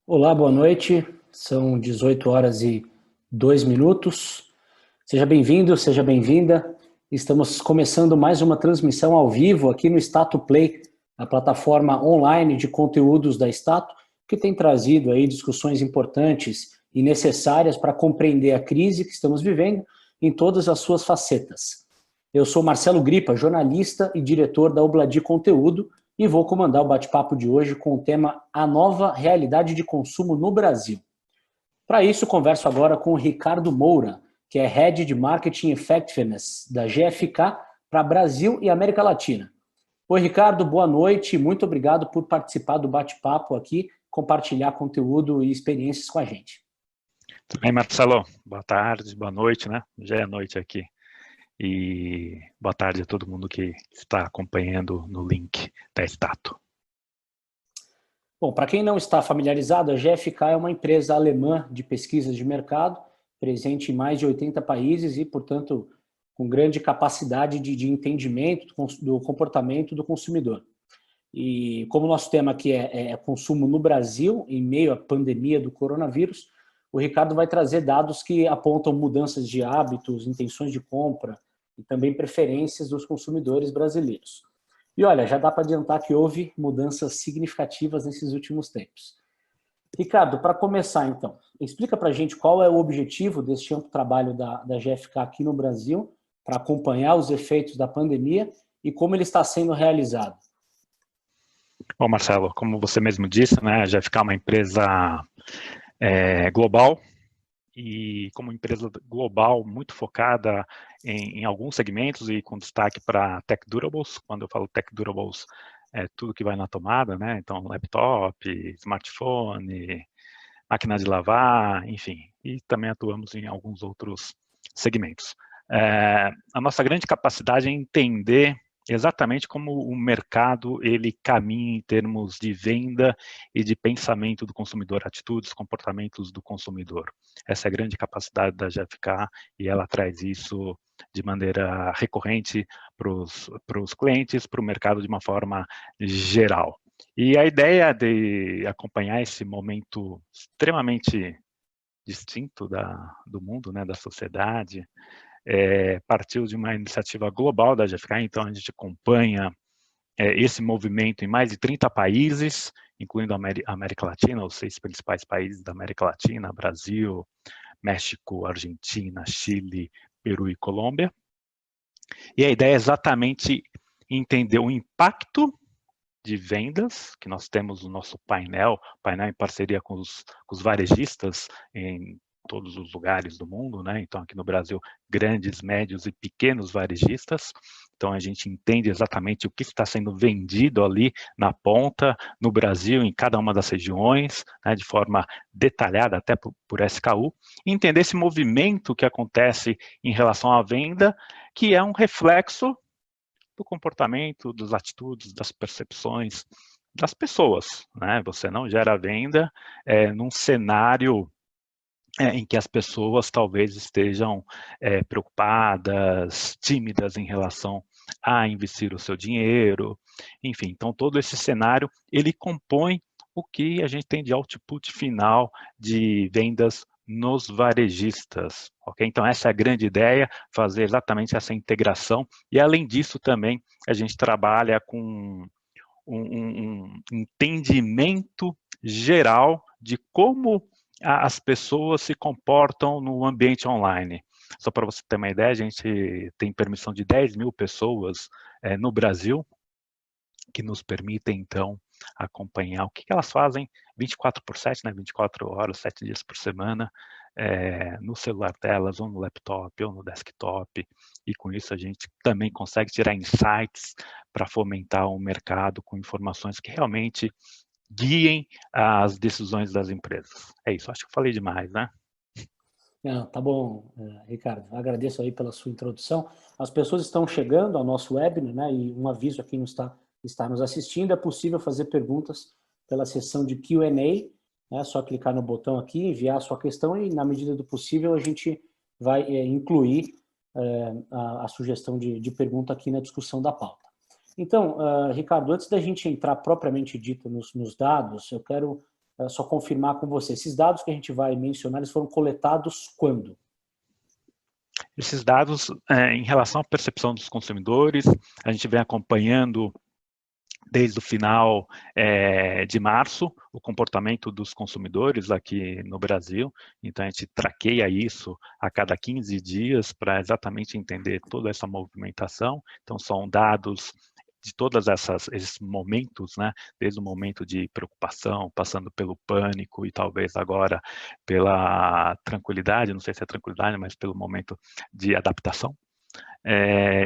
Olá, boa noite. São 18 horas e 2 minutos. Seja bem-vindo, seja bem-vinda. Estamos começando mais uma transmissão ao vivo aqui no Stato Play, a plataforma online de conteúdos da Stato, que tem trazido aí discussões importantes e necessárias para compreender a crise que estamos vivendo em todas as suas facetas. Eu sou Marcelo Gripa, jornalista e diretor da Obladi Conteúdo, e vou comandar o bate-papo de hoje com o tema A Nova Realidade de Consumo no Brasil. Para isso, converso agora com o Ricardo Moura, que é Head de Marketing Effectiveness da GFK para Brasil e América Latina. Oi, Ricardo, boa noite. Muito obrigado por participar do bate-papo aqui, compartilhar conteúdo e experiências com a gente. Tudo bem, Marcelo? Boa tarde, boa noite, né? Já é noite aqui. E boa tarde a todo mundo que está acompanhando no link da Stato. Bom, para quem não está familiarizado, a GFK é uma empresa alemã de pesquisas de mercado, presente em mais de 80 países e, portanto, com grande capacidade de entendimento do comportamento do consumidor. E como o nosso tema aqui é consumo no Brasil, em meio à pandemia do coronavírus, o Ricardo vai trazer dados que apontam mudanças de hábitos, intenções de compra e também preferências dos consumidores brasileiros. E olha, já dá para adiantar que houve mudanças significativas nesses últimos tempos. Ricardo, para começar então, explica para a gente qual é o objetivo deste amplo trabalho da GFK aqui no Brasil para acompanhar os efeitos da pandemia e como ele está sendo realizado. Bom, Marcelo, como você mesmo disse, né, a GFK é uma empresa global, e como empresa global muito focada em alguns segmentos e com destaque para Tech Durables. Quando eu falo Tech Durables, é tudo que vai na tomada, né? Então, laptop, smartphone, máquina de lavar, enfim. E também atuamos em alguns outros segmentos. A nossa grande capacidade é entender exatamente como o mercado ele caminha em termos de venda e de pensamento do consumidor, atitudes, comportamentos do consumidor. Essa é a grande capacidade da GFK e ela traz isso de maneira recorrente para os clientes, para o mercado de uma forma geral. E a ideia de acompanhar esse momento extremamente distinto do mundo, né, da sociedade, partiu de uma iniciativa global da GFK, então a gente acompanha esse movimento em mais de 30 países, incluindo a América Latina, os 6 principais países da América Latina, Brasil, México, Argentina, Chile, Peru e Colômbia. E a ideia é exatamente entender o impacto de vendas, que nós temos o nosso painel em parceria com os varejistas em todos os lugares do mundo, né? Então, aqui no Brasil, grandes, médios e pequenos varejistas. Então, a gente entende exatamente o que está sendo vendido ali na ponta, no Brasil, em cada uma das regiões, né, de forma detalhada, até por SKU, e entender esse movimento que acontece em relação à venda, que é um reflexo do comportamento, das atitudes, das percepções das pessoas, né? Você não gera venda num cenário em que as pessoas talvez estejam preocupadas, tímidas em relação a investir o seu dinheiro, enfim. Então, todo esse cenário, ele compõe o que a gente tem de output final de vendas nos varejistas, ok? Então, essa é a grande ideia, fazer exatamente essa integração, e além disso também, a gente trabalha com um entendimento geral de como as pessoas se comportam no ambiente online. Só para você ter uma ideia, a gente tem permissão de 10 mil pessoas no Brasil, que nos permitem, então, acompanhar o que elas fazem 24/7, né, 24 horas, 7 dias por semana, no celular delas, ou no laptop, ou no desktop, e com isso a gente também consegue tirar insights para fomentar o mercado com informações que realmente guiem as decisões das empresas. É isso, acho que eu falei demais, né? Não, tá bom, Ricardo. Agradeço aí pela sua introdução. As pessoas estão chegando ao nosso webinar, né? E um aviso a quem está nos assistindo, é possível fazer perguntas pela seção de Q&A, né? É só clicar no botão aqui, enviar a sua questão e, na medida do possível, a gente vai incluir a sugestão de pergunta aqui na discussão da pauta. Então, Ricardo, antes da gente entrar propriamente dito nos dados, eu quero só confirmar com você. Esses dados que a gente vai mencionar, eles foram coletados quando? Esses dados, em relação à percepção dos consumidores, a gente vem acompanhando desde o final de março, o comportamento dos consumidores aqui no Brasil. Então, a gente traqueia isso a cada 15 dias para exatamente entender toda essa movimentação. Então, são dados de todos esses momentos, né? Desde o momento de preocupação, passando pelo pânico e talvez agora pela tranquilidade, não sei se é tranquilidade, mas pelo momento de adaptação.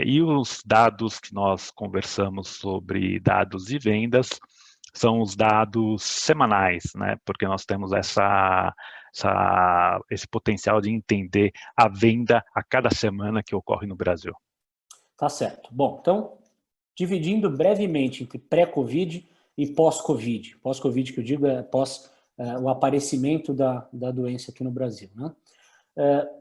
E os dados que nós conversamos sobre dados de vendas são os dados semanais, né? Porque nós temos esse potencial de entender a venda a cada semana que ocorre no Brasil. Tá certo. Bom, então, dividindo brevemente entre pré-Covid e pós-Covid. Pós-Covid, que eu digo, é pós o aparecimento da doença aqui no Brasil, né?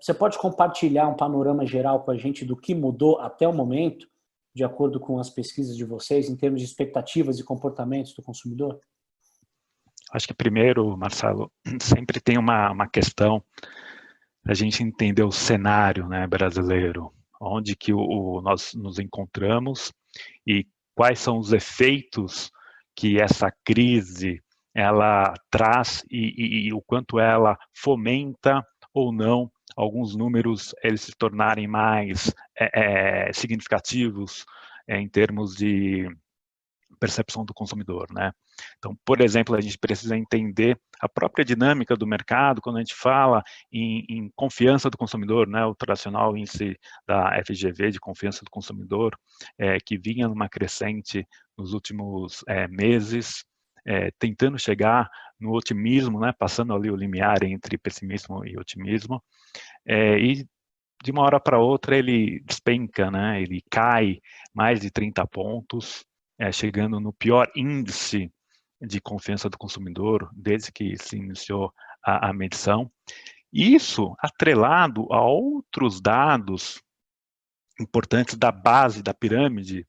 Você pode compartilhar um panorama geral com a gente do que mudou até o momento, de acordo com as pesquisas de vocês, em termos de expectativas e comportamentos do consumidor? Acho que primeiro, Marcelo, sempre tem uma questão a gente entender o cenário, né, brasileiro, onde que nós nos encontramos e quais são os efeitos que essa crise ela traz e o quanto ela fomenta ou não alguns números eles se tornarem mais significativos em termos de percepção do consumidor, né? Então, por exemplo, a gente precisa entender a própria dinâmica do mercado quando a gente fala em confiança do consumidor, né? O tradicional índice da FGV de confiança do consumidor, que vinha numa crescente nos últimos meses, tentando chegar no otimismo, né? Passando ali o limiar entre pessimismo e otimismo, e de uma hora para outra ele despenca, né? Ele cai mais de 30 pontos, chegando no pior índice de confiança do consumidor desde que se iniciou a medição. Isso atrelado a outros dados importantes da base da pirâmide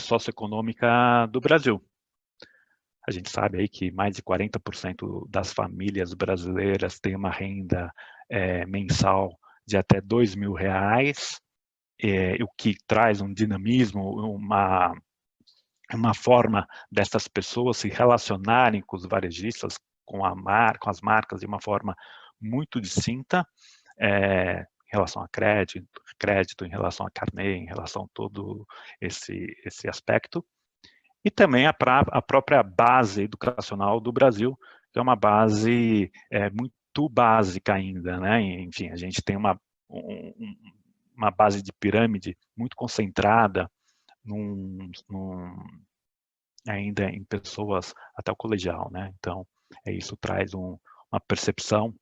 socioeconômica do Brasil. A gente sabe aí que mais de 40% das famílias brasileiras têm uma renda mensal de até R$2.000, o que traz um dinamismo, uma forma dessas pessoas se relacionarem com os varejistas, com as marcas de uma forma muito distinta, em relação a crédito, em relação a carnê, em relação a todo esse aspecto. E também a própria base educacional do Brasil, que é uma base muito básica ainda, né? Enfim, a gente tem uma base de pirâmide muito concentrada ainda em pessoas até o colegial, né? Então, isso traz uma percepção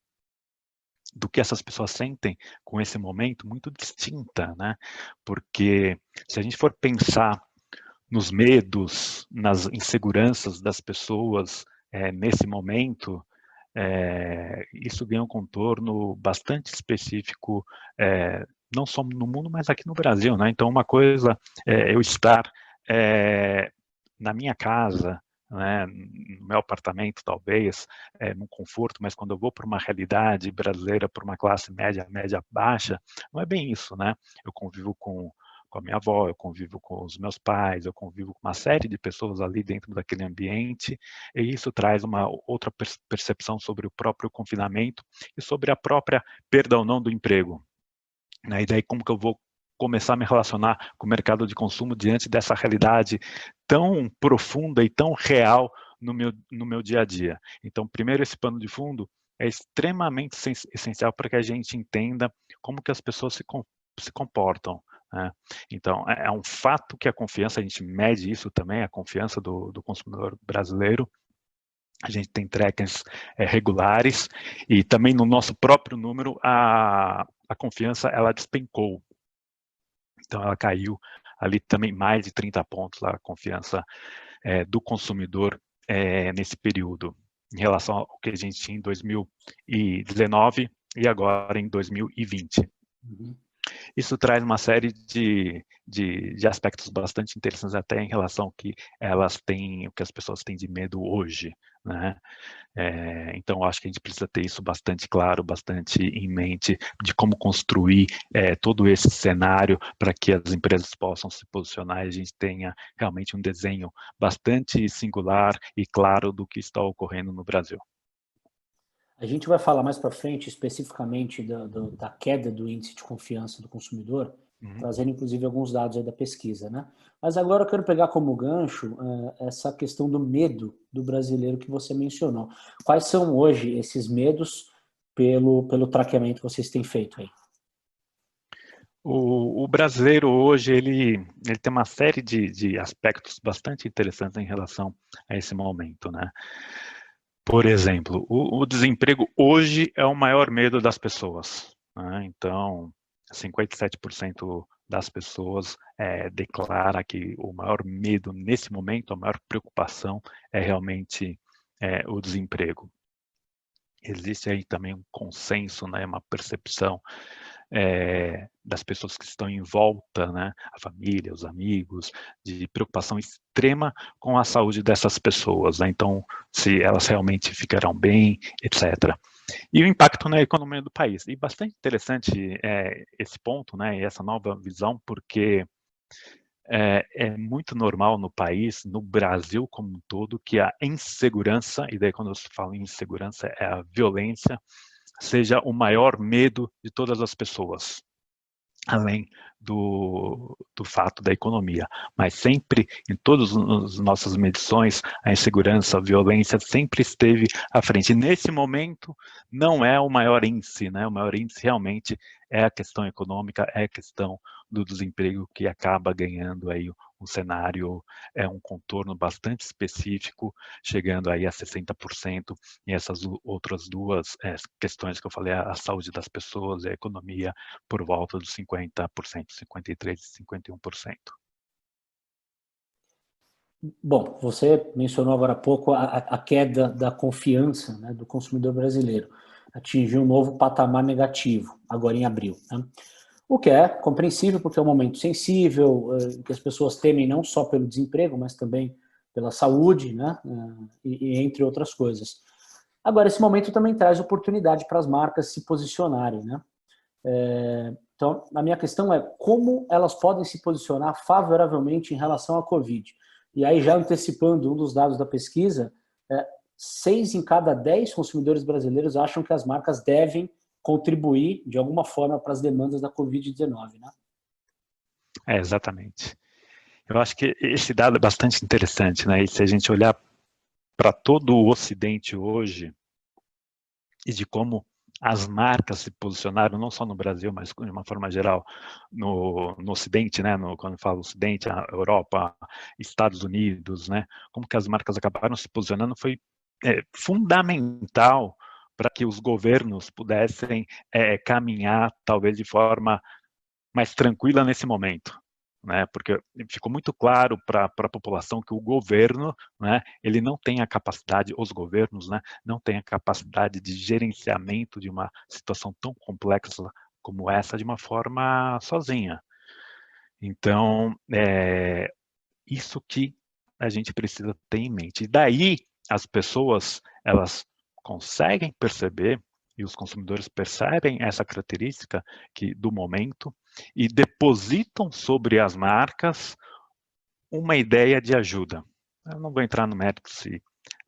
do que essas pessoas sentem com esse momento muito distinta, né? Porque se a gente for pensar nos medos, nas inseguranças das pessoas nesse momento, isso ganha um contorno bastante específico, não só no mundo, mas aqui no Brasil, né? Então, uma coisa é eu estar na minha casa, né, no meu apartamento, talvez, num conforto, mas quando eu vou para uma realidade brasileira, para uma classe média, média baixa, não é bem isso, né? Eu convivo com a minha avó, eu convivo com os meus pais, eu convivo com uma série de pessoas ali dentro daquele ambiente, e isso traz uma outra percepção sobre o próprio confinamento e sobre a própria perda ou não do emprego. E daí como que eu vou começar a me relacionar com o mercado de consumo diante dessa realidade tão profunda e tão real no meu dia a dia. Então, primeiro, esse pano de fundo é extremamente essencial para que a gente entenda como que as pessoas se comportam. Né? Então, é um fato que a confiança, a gente mede isso também, a confiança do consumidor brasileiro. A gente tem trackers regulares e também no nosso próprio número a confiança ela despencou. Então, ela caiu ali também mais de 30 pontos, a confiança do consumidor nesse período, em relação ao que a gente tinha em 2019 e agora em 2020. Uhum. Isso traz uma série de aspectos bastante interessantes até em relação ao que elas têm, o que as pessoas têm de medo hoje, né? Então, acho que a gente precisa ter isso bastante claro, bastante em mente, de como construir todo esse cenário para que as empresas possam se posicionar e a gente tenha realmente um desenho bastante singular e claro do que está ocorrendo no Brasil. A gente vai falar mais para frente, especificamente da queda do índice de confiança do consumidor, trazendo inclusive alguns dados aí da pesquisa, né? Mas agora eu quero pegar como gancho essa questão do medo do brasileiro que você mencionou. Quais são hoje esses medos pelo traqueamento que vocês têm feito aí? O brasileiro hoje, ele tem uma série de aspectos bastante interessantes em relação a esse momento, né? Por exemplo, o desemprego hoje é o maior medo das pessoas, né? Então, 57% das pessoas declara que o maior medo nesse momento, a maior preocupação é realmente o desemprego. Existe aí também um consenso, né, uma percepção das pessoas que estão em volta, né, a família, os amigos, de preocupação extrema com a saúde dessas pessoas, né? Então, se elas realmente ficarão bem, etc. E o impacto na economia do país. E bastante interessante esse ponto, né, e essa nova visão, porque é muito normal no país, no Brasil como um todo, que a insegurança, e daí quando eu falo em insegurança, é a violência, seja o maior medo de todas as pessoas, além do fato da economia. Mas sempre, em todas as nossas medições, a insegurança, a violência sempre esteve à frente. E nesse momento, não é o maior índice, né? O maior índice realmente é a questão econômica, é a questão do desemprego que acaba ganhando aí um cenário, um contorno bastante específico, chegando aí a 60%, e essas outras duas questões que eu falei, a saúde das pessoas e a economia, por volta dos 50%, 53% e 51%. Bom, você mencionou agora há pouco a queda da confiança, né, do consumidor brasileiro. Atingiu um novo patamar negativo, agora em abril, né? O que é compreensível, porque é um momento sensível, que as pessoas temem não só pelo desemprego, mas também pela saúde, né, e entre outras coisas. Agora, esse momento também traz oportunidade para as marcas se posicionarem, né? Então, a minha questão é como elas podem se posicionar favoravelmente em relação à Covid. E aí, já antecipando um dos dados da pesquisa, 6 em cada 10 consumidores brasileiros acham que as marcas devem contribuir de alguma forma para as demandas da Covid-19, né? Exatamente. Eu acho que esse dado é bastante interessante, né? E se a gente olhar para todo o Ocidente hoje e de como as marcas se posicionaram, não só no Brasil, mas de uma forma geral no Ocidente, né? Quando eu falo Ocidente, a Europa, Estados Unidos, né? Como que as marcas acabaram se posicionando foi fundamental para que os governos pudessem caminhar, talvez de forma mais tranquila nesse momento, né? Porque ficou muito claro para a população que o governo, né, ele não tem a capacidade, os governos, né, não têm a capacidade de gerenciamento de uma situação tão complexa como essa de uma forma sozinha. Então, isso que a gente precisa ter em mente. E daí, as pessoas, elas conseguem perceber, e os consumidores percebem essa característica do momento, e depositam sobre as marcas uma ideia de ajuda. Eu não vou entrar no mérito se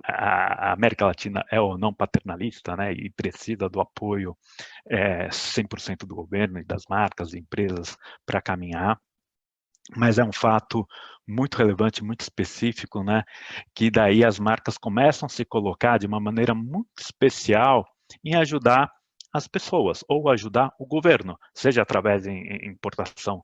a América Latina é ou não paternalista, né, e precisa do apoio 100% do governo e das marcas e empresas para caminhar, mas é um fato muito relevante, muito específico, né, que daí as marcas começam a se colocar de uma maneira muito especial em ajudar as pessoas, ou ajudar o governo, seja através de importação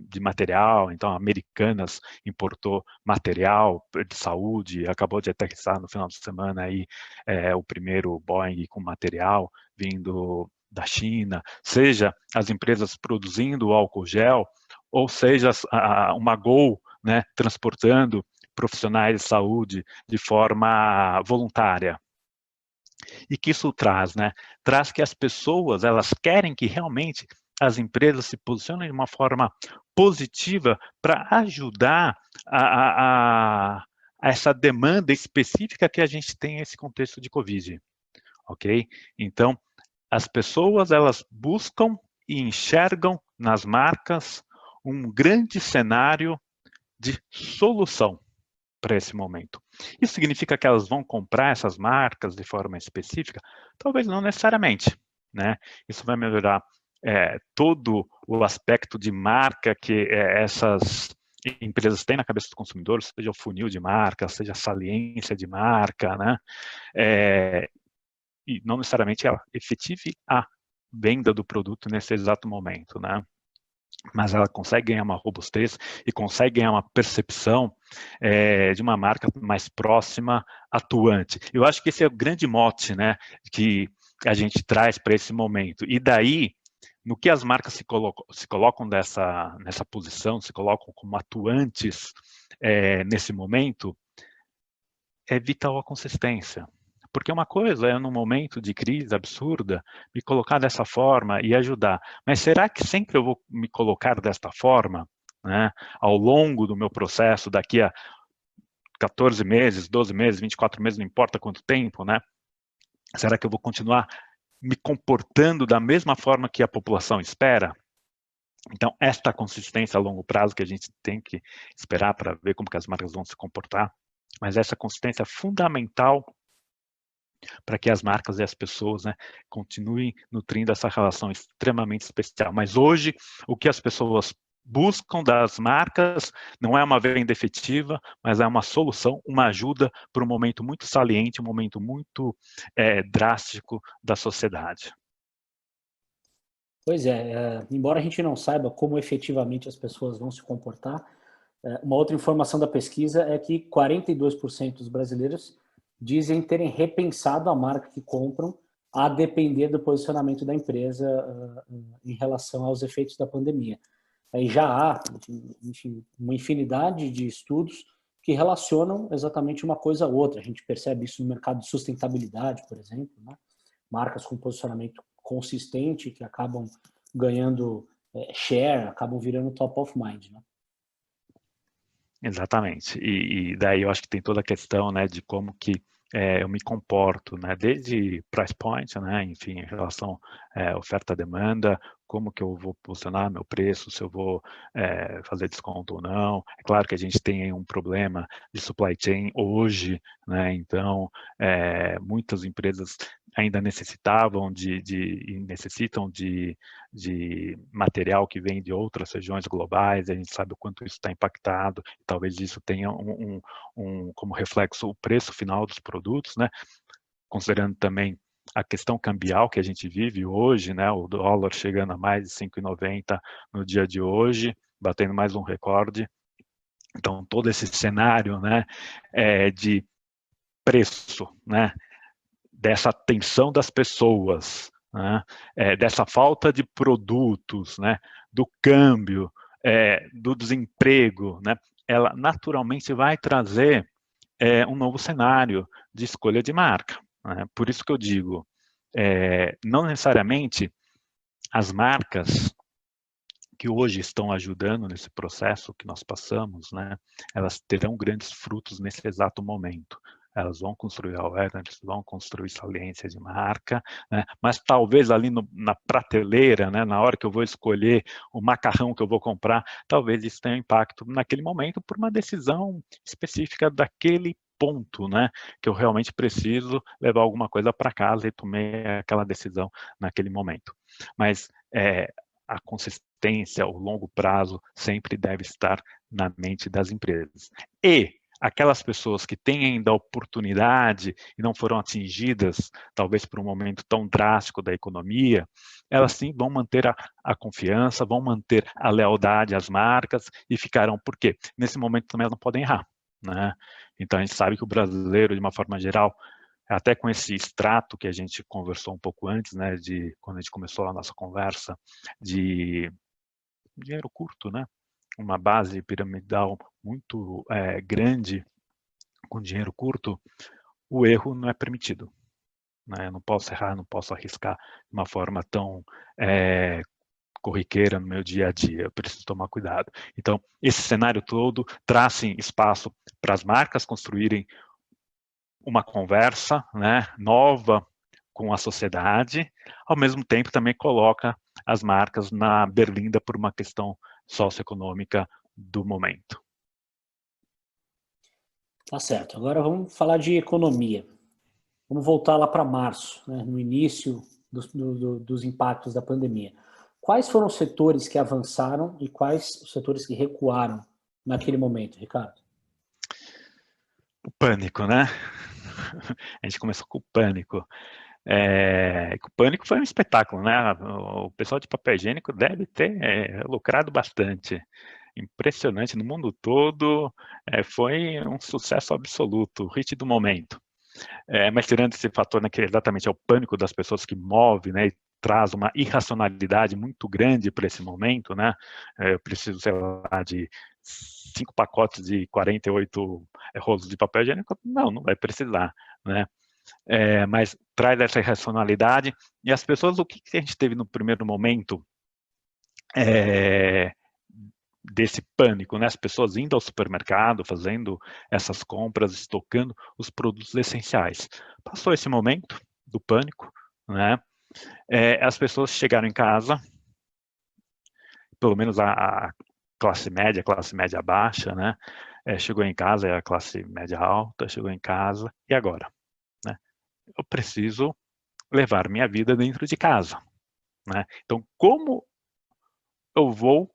de material. Então, a Americanas importou material de saúde, acabou de aterrissar no final de semana aí, o primeiro Boeing com material vindo da China, seja as empresas produzindo álcool gel, ou seja, uma Gol, né, transportando profissionais de saúde de forma voluntária. E que isso traz, né? Traz que as pessoas, elas querem que realmente as empresas se posicionem de uma forma positiva para ajudar a essa demanda específica que a gente tem nesse contexto de Covid, ok? Então, as pessoas, elas buscam e enxergam nas marcas um grande cenário de solução para esse momento. Isso significa que elas vão comprar essas marcas de forma específica? Talvez não necessariamente, né? Isso vai melhorar todo o aspecto de marca que essas empresas têm na cabeça do consumidor, seja o funil de marca, seja a saliência de marca, né? E não necessariamente ela efetive a venda do produto nesse exato momento, né? Mas ela consegue ganhar uma robustez e consegue ganhar uma percepção de uma marca mais próxima, atuante. Eu acho que esse é o grande mote, né, que a gente traz para esse momento. E daí, no que as marcas se colocam nessa posição, se colocam como atuantes nesse momento, é vital a consistência. Porque uma coisa é, num momento de crise absurda, me colocar dessa forma e ajudar. Mas será que sempre eu vou me colocar desta forma, né, ao longo do meu processo, daqui a 14 meses, 12 meses, 24 meses, não importa quanto tempo, né? Será que eu vou continuar me comportando da mesma forma que a população espera? Então, esta consistência a longo prazo que a gente tem que esperar para ver como que as marcas vão se comportar, mas essa consistência é fundamental para que as marcas e as pessoas, né, continuem nutrindo essa relação extremamente especial. Mas hoje, o que as pessoas buscam das marcas não é uma venda efetiva, mas é uma solução, uma ajuda para um momento muito saliente, um momento muito drástico da sociedade. Pois é, embora a gente não saiba como efetivamente as pessoas vão se comportar, uma outra informação da pesquisa é que 42% dos brasileiros dizem terem repensado a marca que compram a depender do posicionamento da empresa em relação aos efeitos da pandemia. Aí já há, enfim, uma infinidade de estudos que relacionam exatamente uma coisa a outra. A gente percebe isso no mercado de sustentabilidade, por exemplo, né? Marcas com posicionamento consistente que acabam ganhando share, acabam virando top of mind, né? Exatamente. E daí eu acho que tem toda a questão, né, de como que eu me comporto, né, desde price point, né, enfim, em relação oferta-demanda, como que eu vou posicionar meu preço, se eu vou fazer desconto ou não. É claro que a gente tem aí um problema de supply chain hoje, né, então muitas empresas ainda necessitavam e necessitam de material que vem de outras regiões globais, a gente sabe o quanto isso está impactado, talvez isso tenha como reflexo o preço final dos produtos, né? Considerando também a questão cambial que a gente vive hoje, né? O dólar chegando a mais de 5,90 no dia de hoje, batendo mais um recorde. Então, todo esse cenário, né, de preço, né, dessa tensão das pessoas, né, dessa falta de produtos, né, do câmbio, do desemprego, né, ela naturalmente vai trazer um novo cenário de escolha de marca, né? Por isso que eu digo, não necessariamente as marcas que hoje estão ajudando nesse processo que nós passamos, né, elas terão grandes frutos nesse exato momento. Elas vão construir awareness, vão construir saliência de marca, né, mas talvez ali na prateleira, né, na hora que eu vou escolher o macarrão que eu vou comprar, talvez isso tenha impacto naquele momento por uma decisão específica daquele ponto, né, que eu realmente preciso levar alguma coisa para casa e tomei aquela decisão naquele momento. Mas a consistência, o longo prazo, sempre deve estar na mente das empresas. E aquelas pessoas que têm ainda a oportunidade e não foram atingidas, talvez por um momento tão drástico da economia, elas sim vão manter a confiança, vão manter a lealdade às marcas e ficarão, por quê? Nesse momento também elas não podem errar, né? Então a gente sabe que o brasileiro, de uma forma geral, até com esse extrato que a gente conversou um pouco antes, né, de quando a gente começou a nossa conversa, de dinheiro curto, né, uma base piramidal muito grande com dinheiro curto, o erro não é permitido, né, eu não posso errar, não posso arriscar de uma forma tão corriqueira no meu dia a dia, eu preciso tomar cuidado. Então, esse cenário todo traz espaço para as marcas construírem uma conversa, né, nova com a sociedade, ao mesmo tempo também coloca as marcas na berlinda por uma questão socioeconômica do momento. Tá certo. Agora vamos falar de economia. Vamos voltar lá para março, né, no início dos impactos da pandemia. Quais foram os setores que avançaram e quais os setores que recuaram naquele momento, Ricardo? O pânico, né? A gente começou com o pânico. O pânico foi um espetáculo, né? O pessoal de papel higiênico deve ter lucrado bastante. Impressionante, no mundo todo, foi um sucesso absoluto, o hit do momento. Mas tirando esse fator, né, que exatamente é o pânico das pessoas que move, né, e traz uma irracionalidade muito grande para esse momento, né? Eu preciso, sei lá, de 5 pacotes de 48 rolos de papel higiênico? Não vai precisar, né? Mas traz essa irracionalidade, e as pessoas, o que a gente teve no primeiro momento desse pânico, né? As pessoas indo ao supermercado, fazendo essas compras, estocando os produtos essenciais. Passou esse momento do pânico, né? As pessoas chegaram em casa, pelo menos a classe média baixa, né? Chegou em casa, a classe média alta chegou em casa, e agora? Né? Eu preciso levar minha vida dentro de casa, né? Então, como eu vou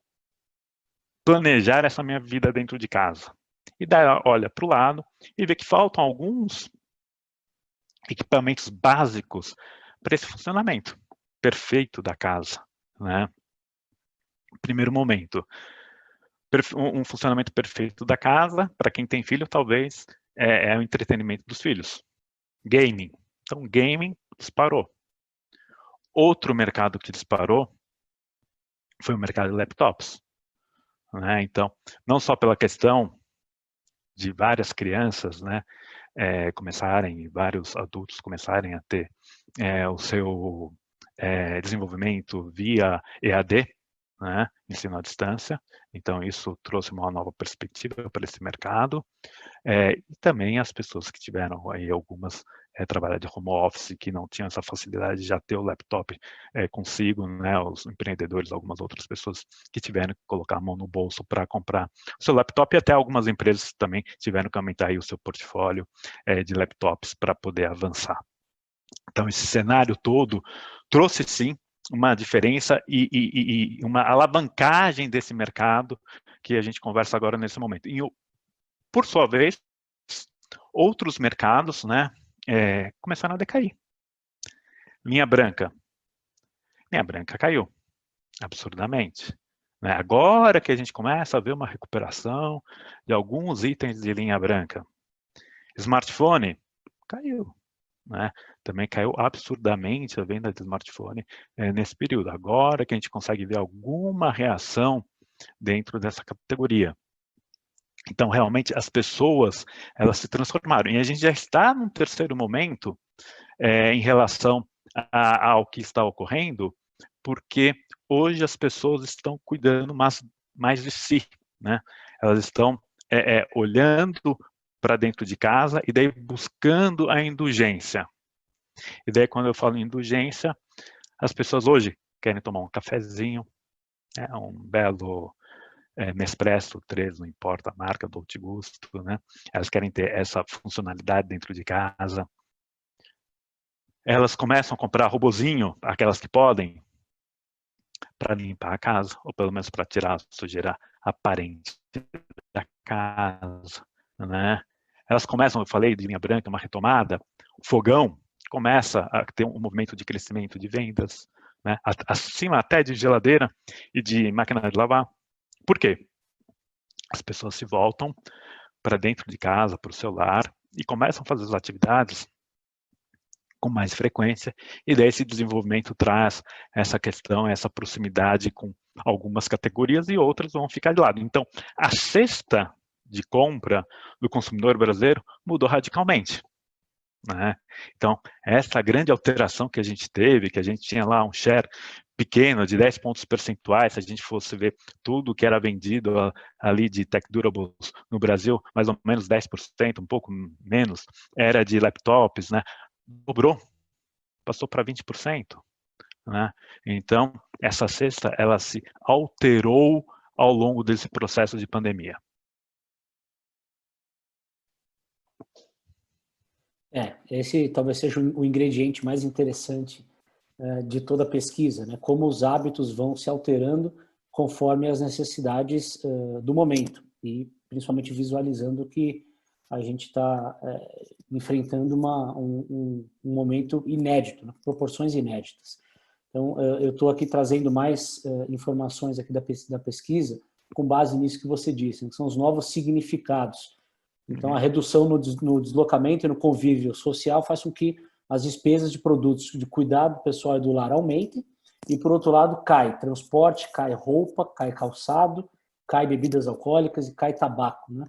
planejar essa minha vida dentro de casa? E daí olha para o lado e vê que faltam alguns equipamentos básicos para esse funcionamento perfeito da casa, né? Primeiro momento, um funcionamento perfeito da casa, para quem tem filho, talvez, é o entretenimento dos filhos. Gaming. Então, gaming disparou. Outro mercado que disparou foi o mercado de laptops, né? Então, não só pela questão de várias crianças, né, começarem, vários adultos começarem a ter o seu desenvolvimento via EAD, né, ensino à distância. Então, isso trouxe uma nova perspectiva para esse mercado. E também as pessoas que tiveram aí algumas trabalhar de home office, que não tinham essa facilidade de já ter o laptop consigo, né, os empreendedores, algumas outras pessoas que tiveram que colocar a mão no bolso para comprar o seu laptop, e até algumas empresas também tiveram que aumentar aí o seu portfólio de laptops para poder avançar. Então, esse cenário todo trouxe, sim, uma diferença e uma alavancagem desse mercado que a gente conversa agora nesse momento. E, por sua vez, outros mercados, né, começaram a decair. Linha branca caiu absurdamente, né? Agora que a gente começa a ver uma recuperação de alguns itens de linha branca. Smartphone caiu, né? Também caiu absurdamente a venda de smartphone nesse período. Agora que a gente consegue ver alguma reação dentro dessa categoria. Então, realmente, as pessoas, elas se transformaram. E a gente já está num terceiro momento em relação ao que está ocorrendo, porque hoje as pessoas estão cuidando mais de si, né? Elas estão olhando para dentro de casa e daí buscando a indulgência. E daí, quando eu falo em indulgência, as pessoas hoje querem tomar um cafezinho, um belo Nespresso 3, não importa a marca, Dolce Gusto, né? Elas querem ter essa funcionalidade dentro de casa. Elas começam a comprar robozinho, aquelas que podem, para limpar a casa, ou pelo menos para tirar a sujeira aparente da casa, né? Elas começam, eu falei de linha branca, uma retomada, o fogão começa a ter um movimento de crescimento de vendas, né? Acima até de geladeira e de máquina de lavar. Por quê? As pessoas se voltam para dentro de casa, para o celular, e começam a fazer as atividades com mais frequência, e daí esse desenvolvimento traz essa questão, essa proximidade com algumas categorias, e outras vão ficar de lado. Então, a cesta de compra do consumidor brasileiro mudou radicalmente, né? Então, essa grande alteração que a gente teve, que a gente tinha lá um share pequeno, de 10 pontos percentuais, se a gente fosse ver tudo que era vendido ali de tech durables no Brasil, mais ou menos 10%, um pouco menos, era de laptops, né? Dobrou, passou para 20%. Né? Então, essa cesta, ela se alterou ao longo desse processo de pandemia. Esse talvez seja o ingrediente mais interessante de toda a pesquisa, né? Como os hábitos vão se alterando conforme as necessidades do momento, e principalmente visualizando que a gente está enfrentando um momento inédito, né? Proporções inéditas. Então, eu estou aqui trazendo mais informações aqui da pesquisa com base nisso que você disse, né? Que são os novos significados. Então, a redução no deslocamento e no convívio social faz com que as despesas de produtos de cuidado pessoal e do lar aumentem, e, por outro lado, cai transporte, cai roupa, cai calçado, cai bebidas alcoólicas e cai tabaco, né?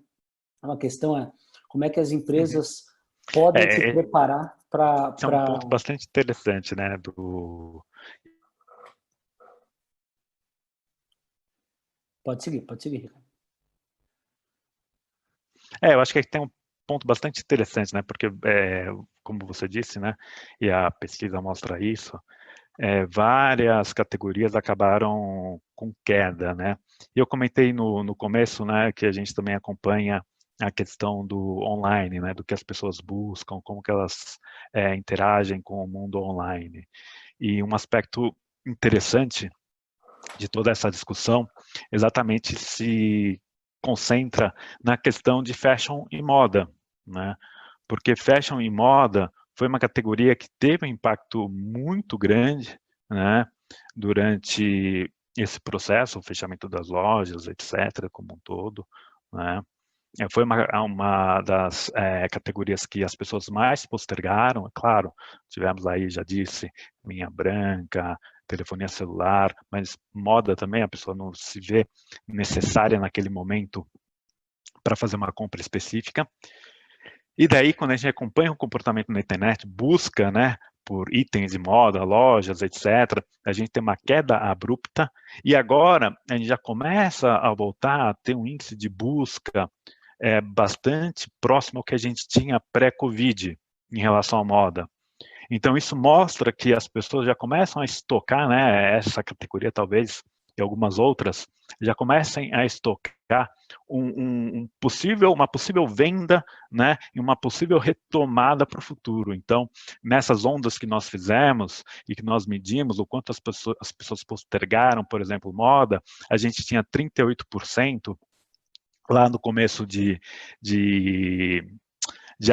Então, a questão é como é que as empresas podem se preparar para... Esse é um ponto bastante interessante, né? Pode seguir, Ricardo. Eu acho que tem um ponto bastante interessante, né? Porque, como você disse, né? E a pesquisa mostra isso, várias categorias acabaram com queda, né? E eu comentei no começo, né? Que a gente também acompanha a questão do online, né? Do que as pessoas buscam, como que elas interagem com o mundo online. E um aspecto interessante de toda essa discussão exatamente se concentra na questão de fashion e moda, né? Porque fashion e moda foi uma categoria que teve um impacto muito grande, né? Durante esse processo, o fechamento das lojas, etc., como um todo, né? Foi uma das categorias que as pessoas mais postergaram, é claro, tivemos aí, já disse, linha branca, telefonia celular, mas moda também, a pessoa não se vê necessária naquele momento para fazer uma compra específica. E daí, quando a gente acompanha o comportamento na internet, busca, né, por itens de moda, lojas, etc., a gente tem uma queda abrupta, e agora a gente já começa a voltar a ter um índice de busca bastante próximo ao que a gente tinha pré-Covid em relação à moda. Então, isso mostra que as pessoas já começam a estocar, né, essa categoria talvez, e algumas outras, já comecem a estocar uma possível venda, né, e uma possível retomada para o futuro. Então, nessas ondas que nós fizemos e que nós medimos o quanto as pessoas postergaram, por exemplo, moda, a gente tinha 38% lá no começo de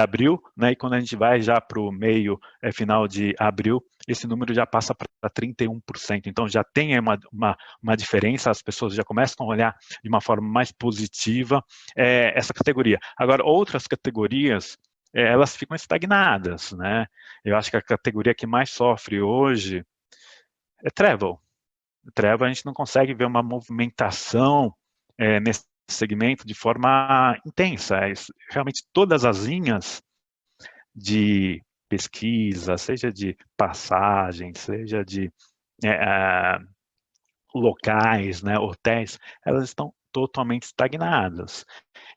abril, né? E quando a gente vai já para o meio, final de abril, esse número já passa para 31%. Então já tem uma diferença, as pessoas já começam a olhar de uma forma mais positiva essa categoria. Agora, outras categorias, elas ficam estagnadas, né? Eu acho que a categoria que mais sofre hoje é travel. Travel a gente não consegue ver uma movimentação nesse segmento de forma intensa. Realmente todas as linhas de pesquisa, seja de passagem, seja de locais, né, hotéis, elas estão totalmente estagnadas.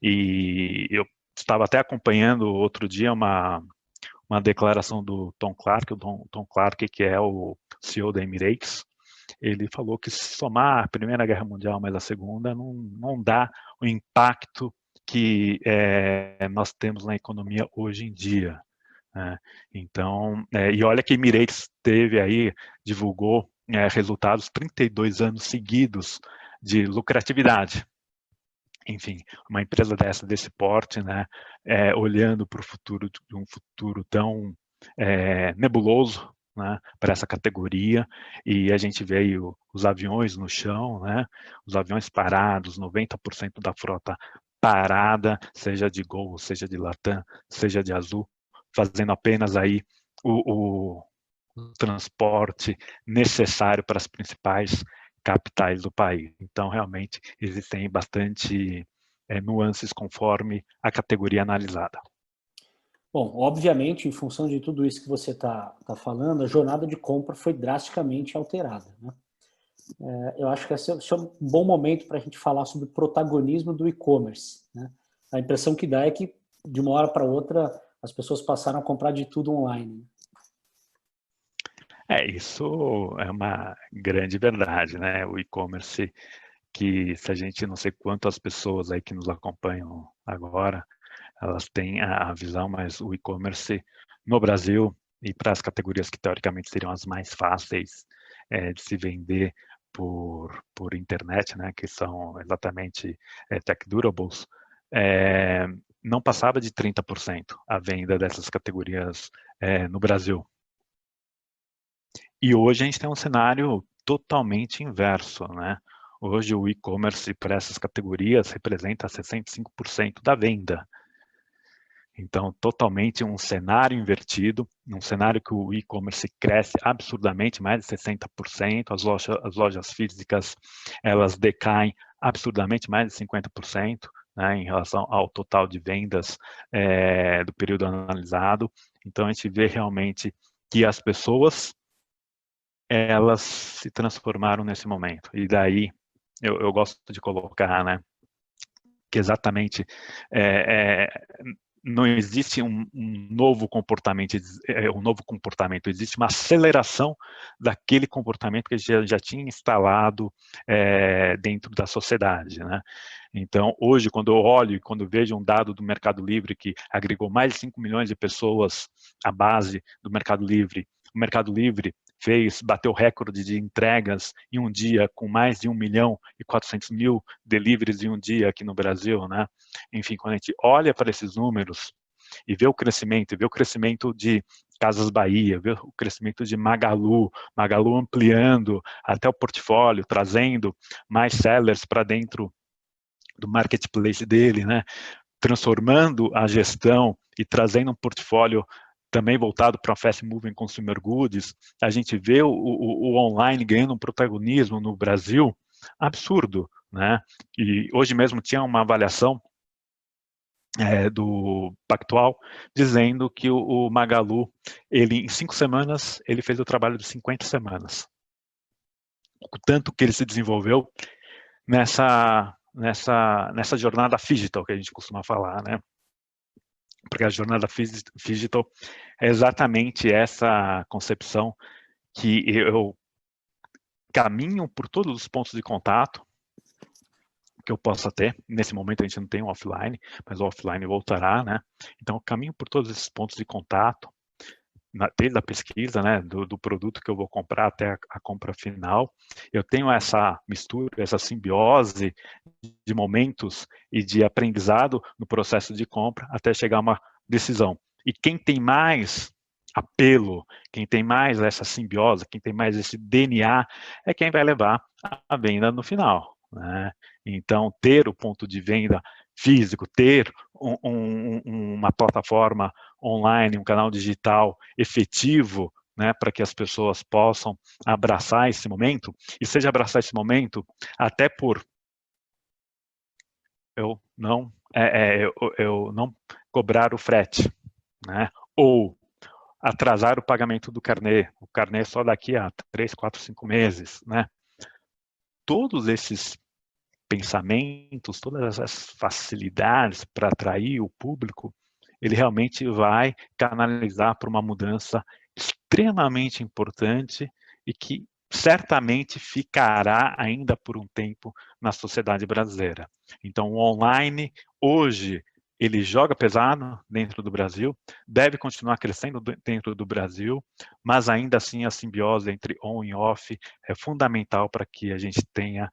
E eu estava até acompanhando outro dia uma declaração do Tom Clark, Tom Clark, que é o CEO da Emirates. Ele falou que se somar a Primeira Guerra Mundial mais a Segunda, não dá o impacto que nós temos na economia hoje em dia. Então, e olha que Emirates divulgou resultados 32 anos seguidos de lucratividade. Enfim, uma empresa desse porte, né, olhando para o futuro, de um futuro tão nebuloso, né, para essa categoria, e a gente vê aí os aviões no chão, né, os aviões parados, 90% da frota parada, seja de Gol, seja de Latam, seja de Azul, fazendo apenas aí o transporte necessário para as principais capitais do país. Então, realmente, existem bastante nuances conforme a categoria analisada. Bom, obviamente, em função de tudo isso que você está falando, a jornada de compra foi drasticamente alterada, né? eu acho que esse é um bom momento para a gente falar sobre o protagonismo do e-commerce, né? A impressão que dá é que, de uma hora para outra, as pessoas passaram a comprar de tudo online. Isso é uma grande verdade, né? O e-commerce, que se a gente, não sei quantas pessoas aí que nos acompanham agora, elas têm a visão, mas o e-commerce no Brasil e para as categorias que teoricamente seriam as mais fáceis de se vender por internet, né, que são exatamente tech durables, não passava de 30% a venda dessas categorias no Brasil. E hoje a gente tem um cenário totalmente inverso, né? Hoje o e-commerce para essas categorias representa 65% da venda. Então, totalmente um cenário invertido, um cenário que o e-commerce cresce absurdamente, mais de 60%, as lojas físicas, elas decaem absurdamente, mais de 50%, né, em relação ao total de vendas do período analisado. Então, a gente vê realmente que as pessoas, elas se transformaram nesse momento. E daí, eu gosto de colocar, né, que exatamente não existe um novo comportamento, existe uma aceleração daquele comportamento que já tinha instalado dentro da sociedade, né? Então, hoje, quando eu olho e quando eu vejo um dado do Mercado Livre que agregou mais de 5 milhões de pessoas à base do Mercado Livre, o Mercado Livre bateu recorde de entregas em um dia com mais de 1.400.000 deliveries em um dia aqui no Brasil, né? Enfim, quando a gente olha para esses números e vê o crescimento de Casas Bahia, vê o crescimento de Magalu ampliando até o portfólio, trazendo mais sellers para dentro do marketplace dele, né? Transformando a gestão e trazendo um portfólio também voltado para Fast Moving Consumer Goods, a gente vê o online ganhando um protagonismo no Brasil absurdo, né? E hoje mesmo tinha uma avaliação do Pactual dizendo que o Magalu, ele em 5 semanas, ele fez o trabalho de 50 semanas. O tanto que ele se desenvolveu nessa jornada digital que a gente costuma falar, né? Porque a jornada digital é exatamente essa concepção que eu caminho por todos os pontos de contato que eu possa ter. Nesse momento a gente não tem um offline, mas o offline voltará, né? Então eu caminho por todos esses pontos de contato, desde a pesquisa, né, do produto que eu vou comprar até a compra final. Eu tenho essa mistura, essa simbiose de momentos e de aprendizado no processo de compra até chegar a uma decisão. E quem tem mais apelo, quem tem mais essa simbiose, quem tem mais esse DNA, é quem vai levar a venda no final, né? Então, ter o ponto de venda físico, ter uma plataforma online, um canal digital efetivo, né, para que as pessoas possam abraçar esse momento, e seja abraçar esse momento até por eu não cobrar o frete, né, ou atrasar o pagamento do carnê, o carnê só daqui a 3, 4, 5 meses, né? Todos esses pensamentos, todas essas facilidades para atrair o público, ele realmente vai canalizar para uma mudança extremamente importante e que certamente ficará ainda por um tempo na sociedade brasileira. Então, o online, hoje, ele joga pesado dentro do Brasil, deve continuar crescendo dentro do Brasil, mas ainda assim a simbiose entre on e off é fundamental para que a gente tenha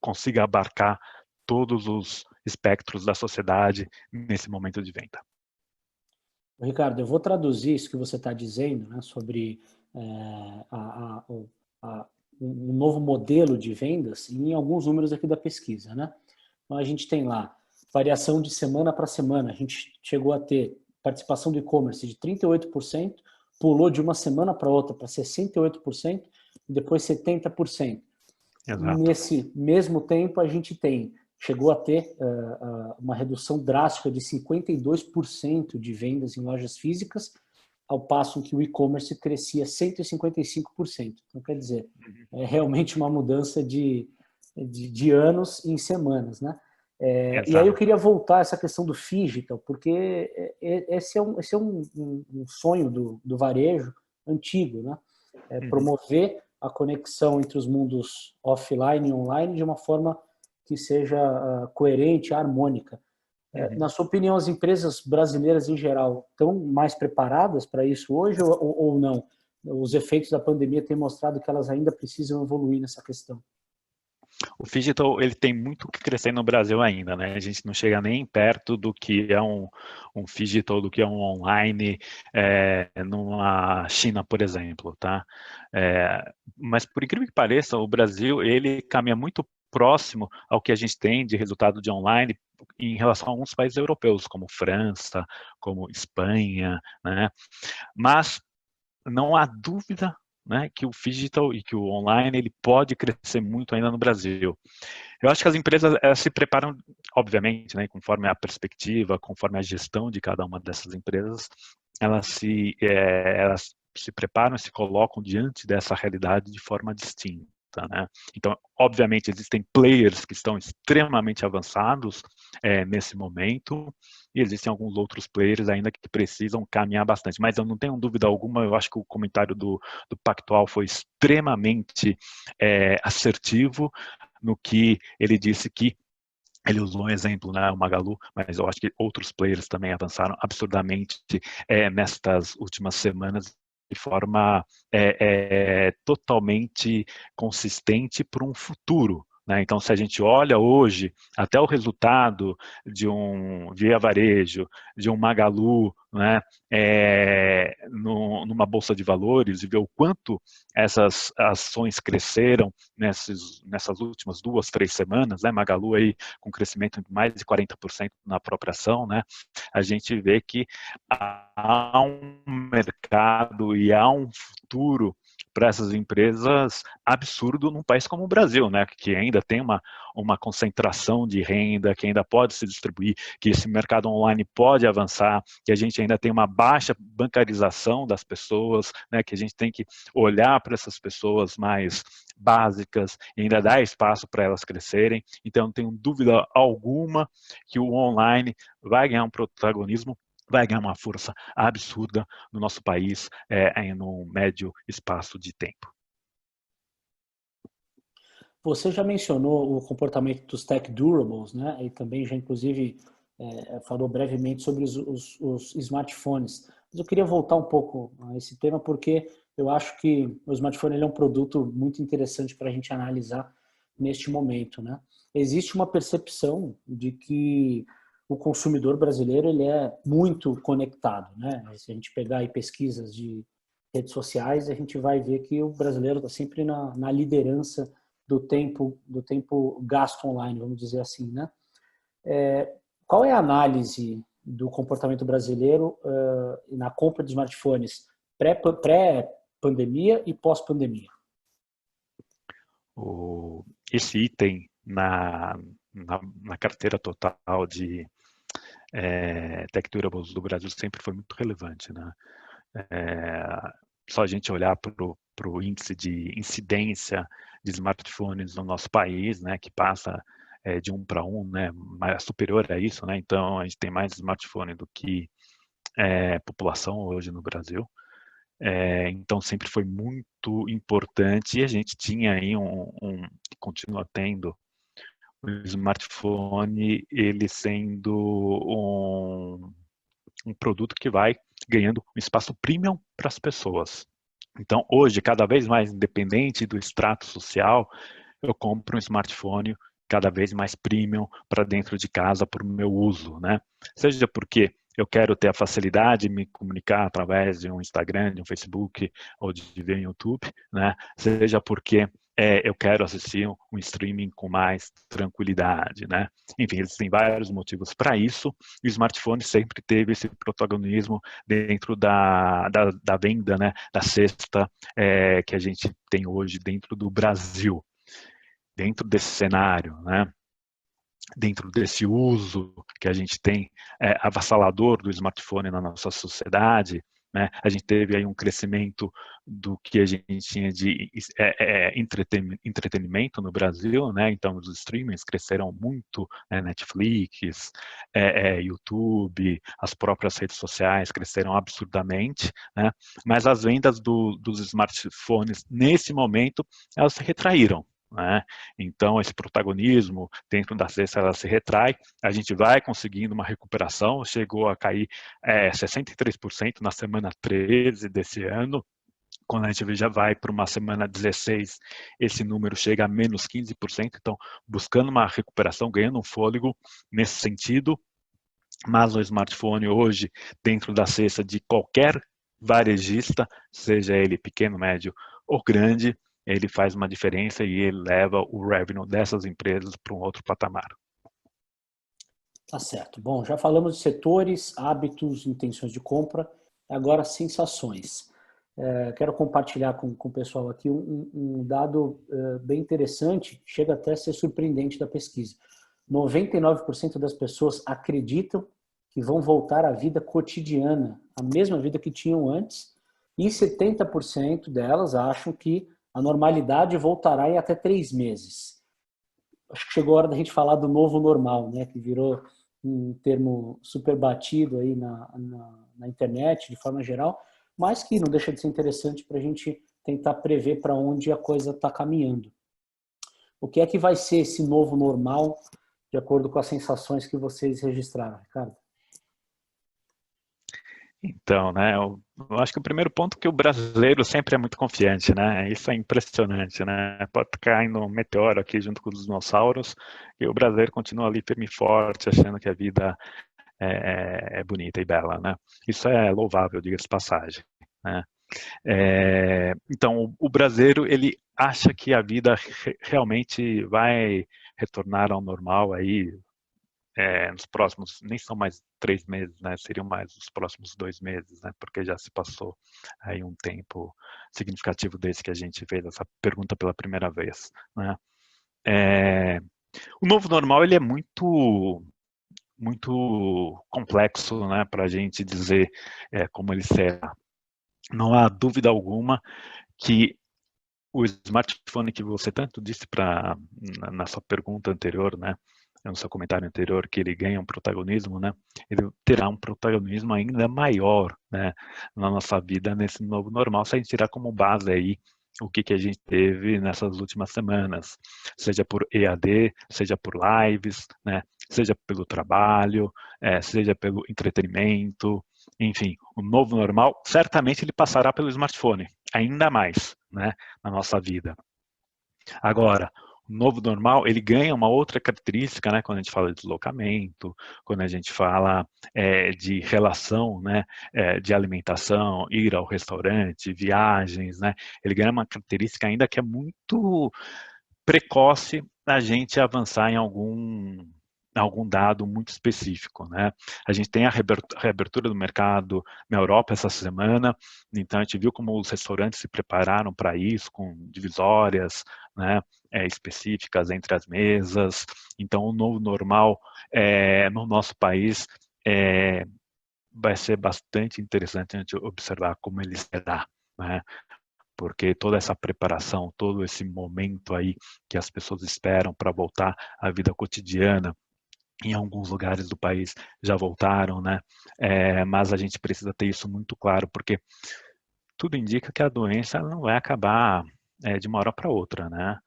consiga abarcar todos os espectros da sociedade nesse momento de venda. Ricardo, eu vou traduzir isso que você está dizendo, né, sobre um novo modelo de vendas em alguns números aqui da pesquisa, né? Então, a gente tem lá variação de semana para semana. A gente chegou a ter participação do e-commerce de 38%, pulou de uma semana para outra para 68% e depois 70%. Exato. Nesse mesmo tempo, a gente chegou a ter uma redução drástica de 52% de vendas em lojas físicas, ao passo que o e-commerce crescia 155%. Então, quer dizer, é realmente uma mudança de anos em semanas, né? E aí eu queria voltar a essa questão do phygital, porque esse é um sonho do varejo antigo, né? Promover a conexão entre os mundos offline e online de uma forma que seja coerente, harmônica. Na sua opinião, as empresas brasileiras em geral estão mais preparadas para isso hoje ou não? Os efeitos da pandemia têm mostrado que elas ainda precisam evoluir nessa questão. O Phygital, ele tem muito que crescer no Brasil ainda, né? A gente não chega nem perto do que é um Phygital, do que é um online numa China, por exemplo, tá? Mas por incrível que pareça, o Brasil, ele caminha muito próximo ao que a gente tem de resultado de online em relação a alguns países europeus, como França, como Espanha, né? Mas não há dúvida, né, que o digital e que o online ele pode crescer muito ainda no Brasil. Eu acho que as empresas se preparam, obviamente, né, conforme a perspectiva, conforme a gestão de cada uma dessas empresas, elas se preparam, se colocam diante dessa realidade de forma distinta. Né? Então, obviamente, existem players que estão extremamente avançados nesse momento, e existem alguns outros players ainda que precisam caminhar bastante. Mas eu não tenho dúvida alguma, eu acho que o comentário do Pactual foi extremamente assertivo no que ele disse que ele usou um exemplo, né, o Magalu, mas eu acho que outros players também avançaram absurdamente nestas últimas semanas de forma totalmente consistente para um futuro. Né? Então, se a gente olha hoje até o resultado de um Via Varejo, de um Magalu, né, numa bolsa de valores e ver o quanto essas ações cresceram nessas últimas 2, 3 semanas, né, Magalu aí com crescimento de mais de 40% na própria ação, né, a gente vê que há um mercado e há um futuro para essas empresas absurdo num país como o Brasil, né, que ainda tem uma concentração de renda, que ainda pode se distribuir, que esse mercado online pode avançar, que a gente ainda tem uma baixa bancarização das pessoas, né, que a gente tem que olhar para essas pessoas mais básicas e ainda dar espaço para elas crescerem. Então, não tenho dúvida alguma que o online vai ganhar um protagonismo, vai ganhar uma força absurda no nosso país em um médio espaço de tempo. Você já mencionou o comportamento dos tech durables, né? E também já, inclusive, falou brevemente sobre os smartphones. Mas eu queria voltar um pouco a esse tema porque eu acho que o smartphone ele é um produto muito interessante para a gente analisar neste momento, né? Existe uma percepção de que o consumidor brasileiro ele é muito conectado, né? Se a gente pegar aí pesquisas de redes sociais, a gente vai ver que o brasileiro está sempre na liderança do tempo gasto online, vamos dizer assim, né? Qual é a análise do comportamento brasileiro na compra de smartphones pré-pandemia e pós-pandemia? Esse item na carteira total de tech durables do Brasil sempre foi muito relevante, né? Só a gente olhar para o índice de incidência de smartphones no nosso país, né, que passa de 1 para 1, né, superior a isso, né? Então a gente tem mais smartphone do que população hoje no Brasil. Então sempre foi muito importante e a gente tinha aí continua tendo o smartphone ele sendo um produto que vai ganhando um espaço premium para as pessoas. Então hoje, cada vez mais independente do extrato social, eu compro um smartphone cada vez mais premium para dentro de casa para o meu uso, né? Seja porque eu quero ter a facilidade de me comunicar através de um Instagram, de um Facebook ou de ver um YouTube, né? Seja porque eu quero assistir um streaming com mais tranquilidade, né? Enfim, eles têm vários motivos para isso. E o smartphone sempre teve esse protagonismo dentro da venda, né? Da cesta que a gente tem hoje dentro do Brasil. Dentro desse cenário, né? Dentro desse uso que a gente tem avassalador do smartphone na nossa sociedade, né? A gente teve aí um crescimento do que a gente tinha de entretenimento no Brasil, né? Então os streamings cresceram muito, né? Netflix, YouTube, as próprias redes sociais cresceram absurdamente, né? Mas as vendas dos smartphones nesse momento elas se retraíram, né? Então esse protagonismo dentro da cesta ela se retrai, a gente vai conseguindo uma recuperação, chegou a cair 63% na semana 13 desse ano. Quando a gente já vai para uma semana 16, esse número chega a menos 15%, então buscando uma recuperação, ganhando um fôlego nesse sentido, mas o smartphone hoje, dentro da cesta de qualquer varejista, seja ele pequeno, médio ou grande, ele faz uma diferença e ele leva o revenue dessas empresas para um outro patamar. Tá certo. Bom, já falamos de setores, hábitos, intenções de compra, agora sensações. Quero compartilhar com o pessoal aqui um dado bem interessante, chega até a ser surpreendente da pesquisa. 99% das pessoas acreditam que vão voltar à vida cotidiana, a mesma vida que tinham antes, e 70% delas acham que a normalidade voltará em até 3 meses. Acho que chegou a hora da gente falar do novo normal, né, que virou um termo super batido aí na internet, de forma geral, mas que não deixa de ser interessante para a gente tentar prever para onde a coisa está caminhando. O que é que vai ser esse novo normal, de acordo com as sensações que vocês registraram, Ricardo? Então, né, eu acho que o primeiro ponto é que o brasileiro sempre é muito confiante, né? Isso é impressionante, né? Pode cair no meteoro aqui junto com os dinossauros e o brasileiro continua ali firme e forte, achando que a vida é bonita e bela, né? Isso é louvável, diga-se de passagem, né? Então, o brasileiro, ele acha que a vida realmente vai retornar ao normal aí, nos próximos, nem são mais 3 meses, né? Seriam mais os próximos 2 meses, né? Porque já se passou aí um tempo significativo desde que a gente fez essa pergunta pela primeira vez, né? O novo normal, ele é muito complexo, né? Para a gente dizer como ele será. Não há dúvida alguma que o smartphone que você tanto disse na sua pergunta anterior, né, no seu comentário anterior, que ele ganha um protagonismo, né, ele terá um protagonismo ainda maior, né, na nossa vida nesse novo normal, se a gente tirar como base aí o que a gente teve nessas últimas semanas, seja por EAD, seja por lives, né, seja pelo trabalho, seja pelo entretenimento, enfim, o novo normal, certamente ele passará pelo smartphone, ainda mais, né, na nossa vida. Agora, o novo normal, ele ganha uma outra característica, né, quando a gente fala de deslocamento, quando a gente fala de relação, né, de alimentação, ir ao restaurante, viagens, né, ele ganha uma característica ainda que é muito precoce a gente avançar em algum dado muito específico, né? A gente tem a reabertura do mercado na Europa essa semana, então a gente viu como os restaurantes se prepararam para isso, com divisórias, né, específicas entre as mesas. Então o novo normal no nosso país vai ser bastante interessante a gente observar como ele será, né? Porque toda essa preparação, todo esse momento aí que as pessoas esperam para voltar à vida cotidiana, em alguns lugares do país já voltaram, né? Mas a gente precisa ter isso muito claro, porque tudo indica que a doença não vai acabar de uma hora para outra, né?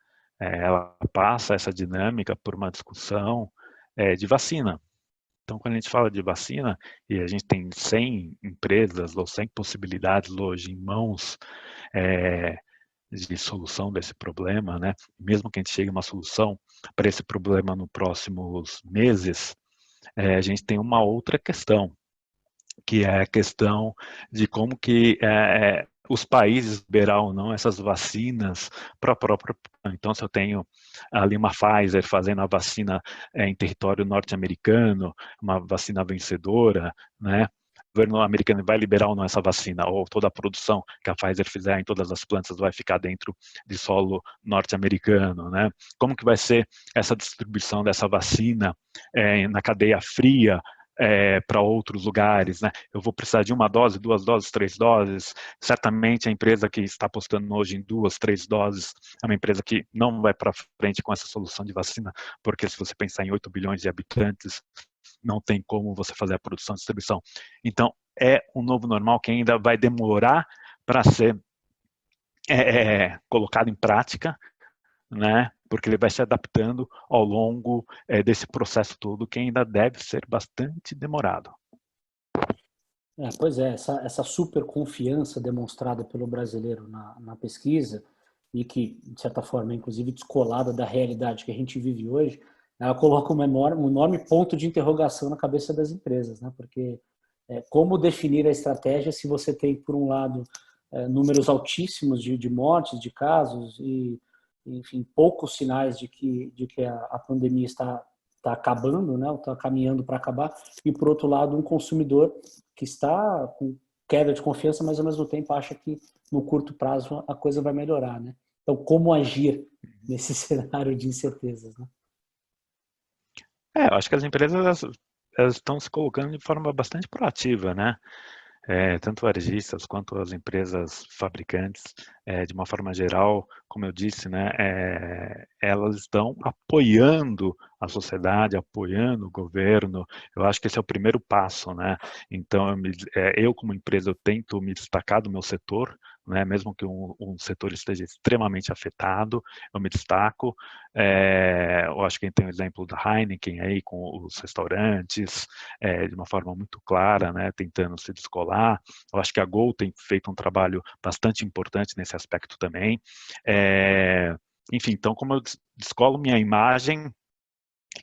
Ela passa essa dinâmica por uma discussão de vacina. Então, quando a gente fala de vacina, e a gente tem 100 empresas ou 100 possibilidades hoje em mãos de solução desse problema, né? Mesmo que a gente chegue a uma solução para esse problema nos próximos meses, a gente tem uma outra questão, que é a questão de como que os países liberar ou não essas vacinas para a própria. Então, se eu tenho ali uma Pfizer fazendo a vacina em território norte-americano, uma vacina vencedora, né? O governo americano vai liberar ou não essa vacina, ou toda a produção que a Pfizer fizer em todas as plantas vai ficar dentro de solo norte-americano, né? Como que vai ser essa distribuição dessa vacina na cadeia fria para outros lugares, né? Eu vou precisar de uma dose, 2 doses, 3 doses. Certamente a empresa que está apostando hoje em 2, 3 doses é uma empresa que não vai para frente com essa solução de vacina, porque se você pensar em 8 bilhões de habitantes, não tem como você fazer a produção e distribuição. Então, é um novo normal que ainda vai demorar para ser colocado em prática, né? Porque ele vai se adaptando ao longo desse processo todo, que ainda deve ser bastante demorado. Pois é, essa super confiança demonstrada pelo brasileiro na pesquisa e que, de certa forma, é inclusive descolada da realidade que a gente vive hoje, ela coloca um enorme ponto de interrogação na cabeça das empresas, né? Porque como definir a estratégia se você tem, por um lado, números altíssimos de mortes, de casos e, enfim, poucos sinais de que a pandemia está acabando, né? Está caminhando para acabar, e, por outro lado, um consumidor que está com queda de confiança, mas ao mesmo tempo acha que no curto prazo a coisa vai melhorar, né? Então, como agir nesse cenário de incertezas, né? Eu acho que as empresas elas estão se colocando de forma bastante proativa, né? Tanto varejistas quanto as empresas fabricantes, de uma forma geral, como eu disse, né, elas estão apoiando a sociedade, apoiando o governo. Eu acho que esse é o primeiro passo, né? Então, eu como empresa, eu tento me destacar do meu setor, né, mesmo que um setor esteja extremamente afetado, eu me destaco. Eu acho que a gente tem o exemplo da Heineken aí com os restaurantes, de uma forma muito clara, né, tentando se descolar. Eu acho que a Gol tem feito um trabalho bastante importante nesse aspecto também. Enfim, então, como eu descolo minha imagem,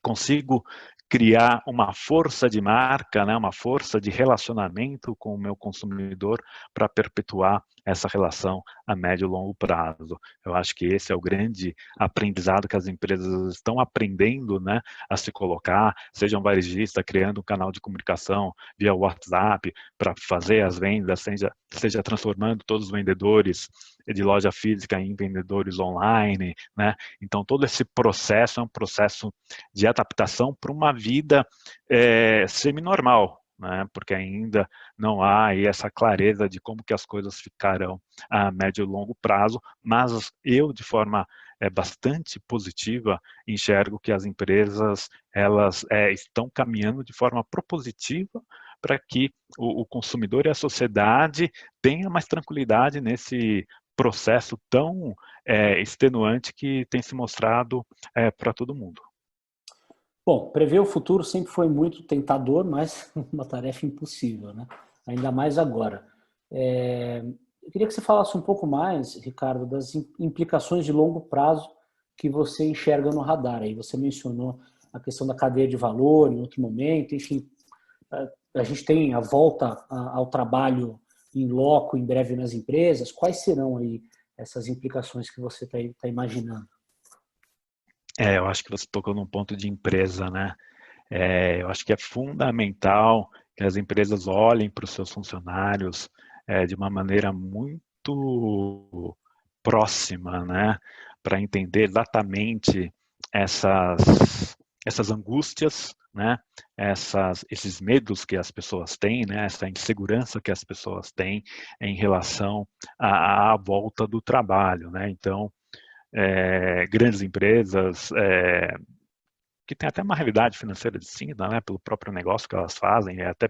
consigo criar uma força de marca, né, uma força de relacionamento com o meu consumidor para perpetuar essa relação a médio e longo prazo. Eu acho que esse é o grande aprendizado que as empresas estão aprendendo, né, a se colocar, seja um varejista criando um canal de comunicação via WhatsApp para fazer as vendas, seja transformando todos os vendedores de loja física em vendedores online, né? Então todo esse processo é um processo de adaptação para uma vida semi-normal, né? Porque ainda não há aí essa clareza de como que as coisas ficarão a médio e longo prazo, mas eu, de forma bastante positiva, enxergo que as empresas elas estão caminhando de forma propositiva para que o consumidor e a sociedade tenham mais tranquilidade nesse processo tão extenuante que tem se mostrado para todo mundo. Bom, prever o futuro sempre foi muito tentador, mas uma tarefa impossível, né? Ainda mais agora. Eu queria que você falasse um pouco mais, Ricardo, das implicações de longo prazo que você enxerga no radar. Aí você mencionou a questão da cadeia de valor em outro momento, enfim, a gente tem a volta ao trabalho em loco em breve nas empresas. Quais serão aí essas implicações que você está imaginando? Eu acho que você tocou num ponto de empresa, né? Eu acho que é fundamental que as empresas olhem para os seus funcionários de uma maneira muito próxima, né? Para entender exatamente essas angústias, né? Esses medos que as pessoas têm, né? Essa insegurança que as pessoas têm em relação à volta do trabalho, né? Então, grandes empresas que tem até uma realidade financeira distinta, né, pelo próprio negócio que elas fazem, até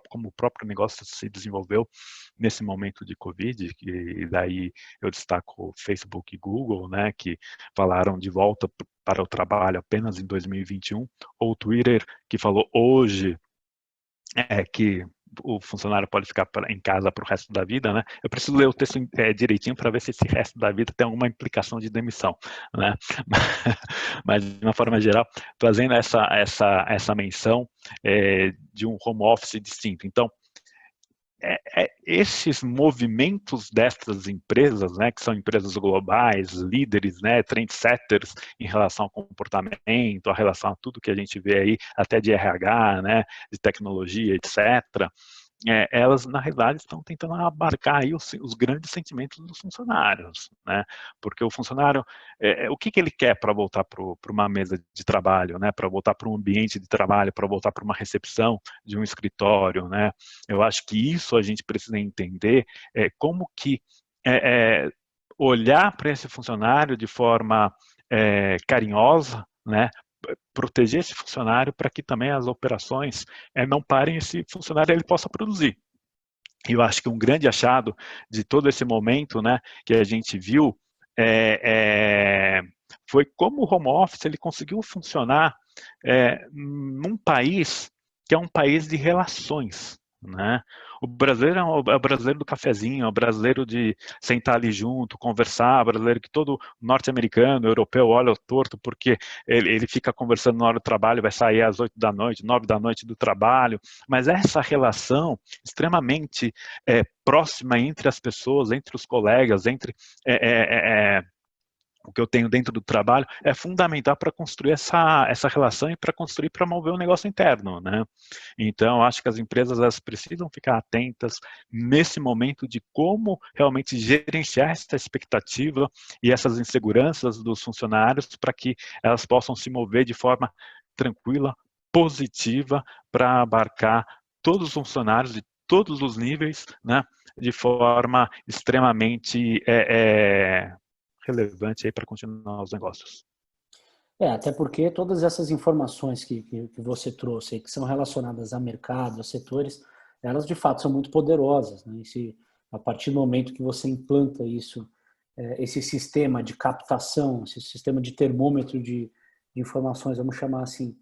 como o próprio negócio se desenvolveu nesse momento de Covid, e daí eu destaco Facebook e Google, né, que falaram de volta para o trabalho apenas em 2021, ou Twitter, que falou hoje que o funcionário pode ficar em casa para o resto da vida, né? Eu preciso ler o texto direitinho para ver se esse resto da vida tem alguma implicação de demissão, né? Mas de uma forma geral, trazendo essa menção de um home office distinto. Então, esses movimentos dessas empresas, né, que são empresas globais, líderes, né, trendsetters em relação ao comportamento, a relação a tudo que a gente vê aí, até de RH, né, de tecnologia, etc., elas, na realidade, estão tentando abarcar aí os grandes sentimentos dos funcionários, né? Porque o funcionário, o que ele quer para voltar para uma mesa de trabalho, né? Para voltar para um ambiente de trabalho, para voltar para uma recepção de um escritório, né? Eu acho que isso a gente precisa entender, como que olhar para esse funcionário de forma carinhosa, né? Proteger esse funcionário para que também as operações não parem, esse funcionário ele possa produzir. E eu acho que um grande achado de todo esse momento, né, que a gente viu foi como o home office ele conseguiu funcionar num país que é um país de relações, né? O brasileiro é o brasileiro do cafezinho, é o brasileiro de sentar ali junto, conversar, brasileiro que todo norte-americano, europeu olha o torto porque ele fica conversando na hora do trabalho, vai sair às 8 da noite, 9 da noite do trabalho, mas essa relação extremamente próxima entre as pessoas, entre os colegas, entre o que eu tenho dentro do trabalho é fundamental para construir essa relação e para construir, para mover o negócio interno, né? Então, acho que as empresas elas precisam ficar atentas nesse momento de como realmente gerenciar essa expectativa e essas inseguranças dos funcionários para que elas possam se mover de forma tranquila, positiva, para abarcar todos os funcionários de todos os níveis, né? De forma extremamente relevante aí para continuar os negócios. Até porque todas essas informações que você trouxe, que são relacionadas a mercado, a setores, elas de fato são muito poderosas, né? E se, a partir do momento que você implanta isso, esse sistema de captação, esse sistema de termômetro de informações, vamos chamar assim,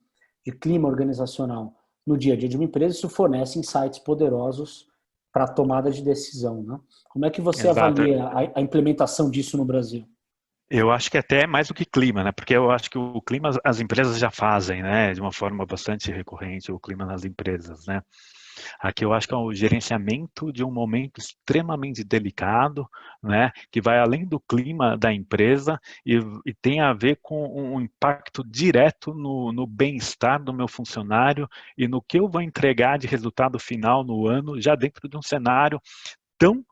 de clima organizacional no dia a dia de uma empresa, isso fornece insights poderosos para a tomada de decisão, né? Como é que você Exato. avalia a implementação disso no Brasil? Eu acho que até mais do que clima, né? Porque eu acho que o clima as empresas já fazem, né? De uma forma bastante recorrente, o clima nas empresas, né? Aqui eu acho que é o gerenciamento de um momento extremamente delicado, né? Que vai além do clima da empresa e tem a ver com um impacto direto no bem-estar do meu funcionário e no que eu vou entregar de resultado final no ano, já dentro de um cenário tão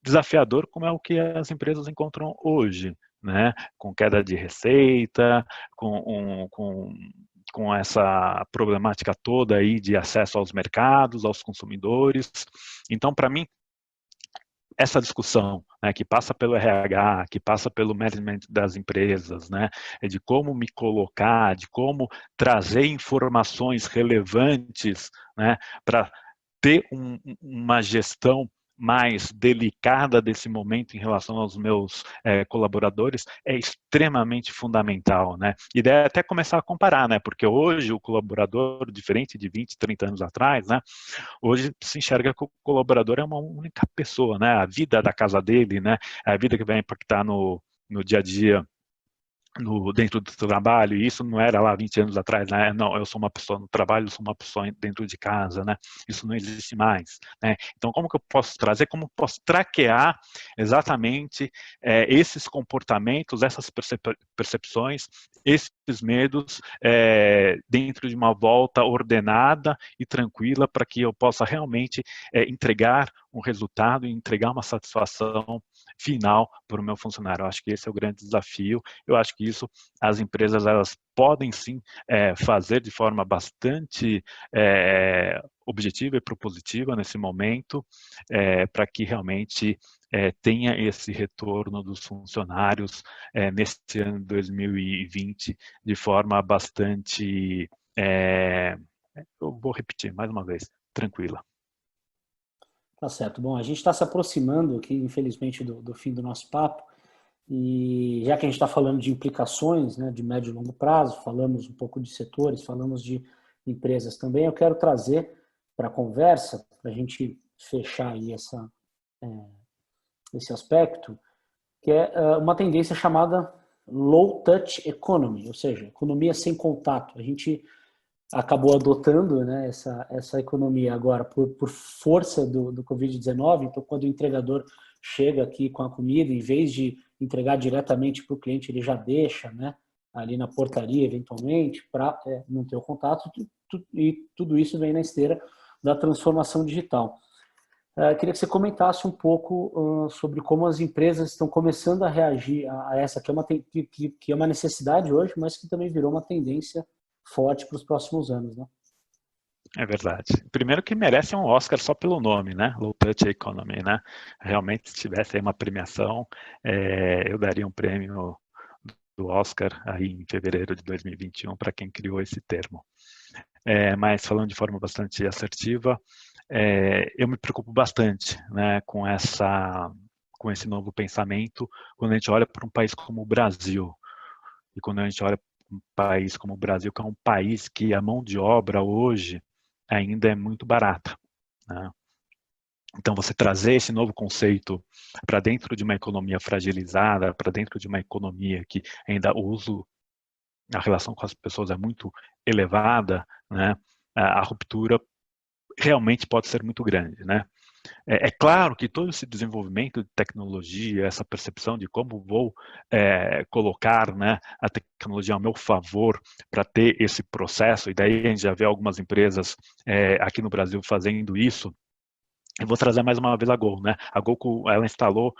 desafiador como é o que as empresas encontram hoje, né? Com queda de receita, com essa problemática toda aí de acesso aos mercados, aos consumidores. Então, para mim, essa discussão, né, que passa pelo RH, que passa pelo management das empresas, né, de como me colocar, de como trazer informações relevantes, né, para ter uma gestão mais delicada desse momento em relação aos meus colaboradores é extremamente fundamental, né? E deve até começar a comparar, né? Porque hoje o colaborador, diferente de 20, 30 anos atrás, né? Hoje se enxerga que o colaborador é uma única pessoa, né? A vida da casa dele, né? A vida que vai impactar no dia a dia dentro do trabalho, e isso não era lá 20 anos atrás, né? Não, eu sou uma pessoa no trabalho, eu sou uma pessoa dentro de casa, né? Isso não existe mais, né? Então, como que eu posso trazer, como posso traquear exatamente esses comportamentos, essas percepções, esses medos dentro de uma volta ordenada e tranquila para que eu possa realmente entregar um resultado e entregar uma satisfação final para o meu funcionário. Eu acho que esse é o grande desafio. Eu acho que isso as empresas elas podem sim fazer de forma bastante objetiva e propositiva nesse momento, para que realmente tenha esse retorno dos funcionários nesse ano de 2020 de forma bastante, eu vou repetir mais uma vez, tranquila. Tá certo. Bom, a gente está se aproximando aqui, infelizmente, do fim do nosso papo. E já que a gente está falando de implicações, né, de médio e longo prazo, falamos um pouco de setores, falamos de empresas também, eu quero trazer para a conversa, para a gente fechar aí esse aspecto, que é uma tendência chamada low touch economy, ou seja, economia sem contato. A gente acabou adotando, né, essa economia agora por força do Covid-19. Então, quando o entregador chega aqui com a comida, em vez de entregar diretamente para o cliente, ele já deixa, né, ali na portaria, eventualmente, para não ter o contato, e tudo isso vem na esteira da transformação digital. Queria que você comentasse um pouco sobre como as empresas estão começando a reagir a essa, que é uma necessidade hoje, mas que também virou uma tendência forte para os próximos anos, né? É verdade. Primeiro que merece um Oscar só pelo nome, né? Low Touch Economy, né? Realmente, se tivesse aí uma premiação, eu daria um prêmio do Oscar aí em fevereiro de 2021 para quem criou esse termo. Mas falando de forma bastante assertiva, eu me preocupo bastante, né, com esse novo pensamento quando a gente olha para um país como o Brasil. E quando a gente olha para um país como o Brasil, que é um país que a mão de obra hoje ainda é muito barata, né? Então, você trazer esse novo conceito para dentro de uma economia fragilizada, para dentro de uma economia que ainda a relação com as pessoas é muito elevada, né? A ruptura realmente pode ser muito grande, né? É claro que todo esse desenvolvimento de tecnologia, essa percepção de como vou colocar, né, a tecnologia ao meu favor para ter esse processo, e daí a gente já vê algumas empresas aqui no Brasil fazendo isso. Eu vou trazer mais uma vez a Gol, né? A Gol, ela instalou,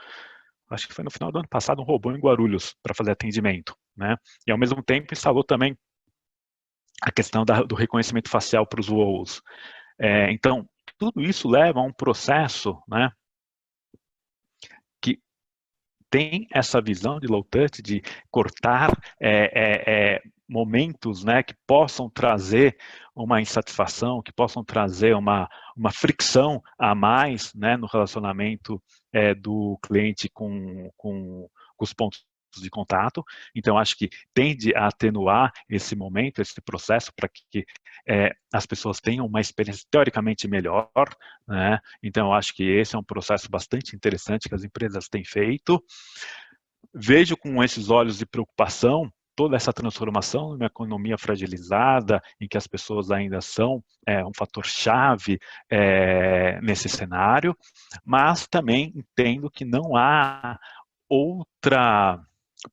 acho que foi no final do ano passado, um robô em Guarulhos para fazer atendimento, né? E ao mesmo tempo instalou também a questão do reconhecimento facial para os voos. Então, tudo isso leva a um processo, né, que tem essa visão de low touch, de cortar momentos, né, que possam trazer uma insatisfação, que possam trazer uma fricção a mais, né, no relacionamento do cliente com os pontos de contato. Então, acho que tende a atenuar esse momento, esse processo, para que as pessoas tenham uma experiência teoricamente melhor, né? Então, acho que esse é um processo bastante interessante que as empresas têm feito. Vejo com esses olhos de preocupação toda essa transformação numa economia fragilizada, em que as pessoas ainda são um fator-chave nesse cenário, mas também entendo que não há outra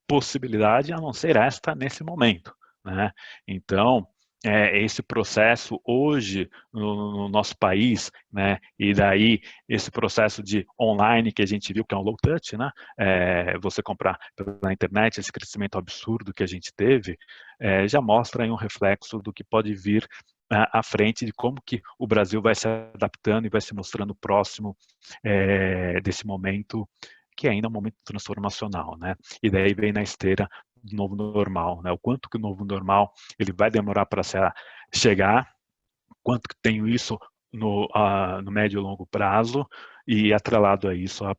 possibilidade a não ser esta nesse momento, né? Então, esse processo hoje no nosso país, né? E daí esse processo de online que a gente viu que é um low touch, né? Você comprar pela internet, esse crescimento absurdo que a gente teve, já mostra aí um reflexo do que pode vir à frente, de como que o Brasil vai se adaptando e vai se mostrando próximo desse momento, que ainda é um momento transformacional, né? E daí vem na esteira do novo normal, né? O quanto que o novo normal ele vai demorar para chegar, quanto que tenho isso no médio e longo prazo, e atrelado a isso a